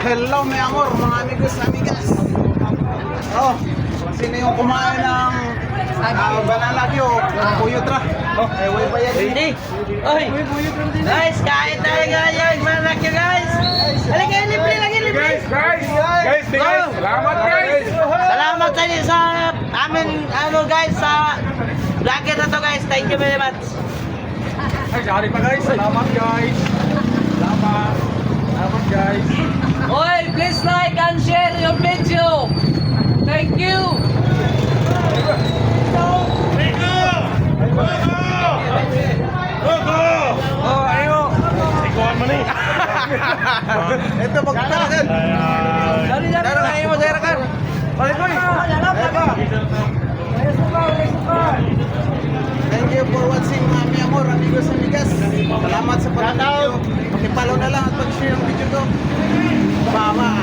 Hello, mi amor, mga amigos, amigas. Oh, sino yung kumain ng banana Q? Puyot ra. Oh, way pa yan. Hindi. Oy. Guys, kain tayo guys. Banana Q guys. Halika, libre lang, libre. Guys, bigay. Salamat guys. Salamat sa inyo sa amin, guys, sa vlogger na to guys. Thank you very much. Ay, sorry pa guys. Salamat guys. Salamat. Salamat guys. Oy, please like and share your video. Thank you. Oh, ayo. Ikuan mo ni. Ito, magtalagan. Darang ngayon mo, Sir Kan. Balik ko Thank you for watching, mi amor, amigos, amigas. Salamat sa panonood. Pakipalo na lang at pag-share ng video to. Mama,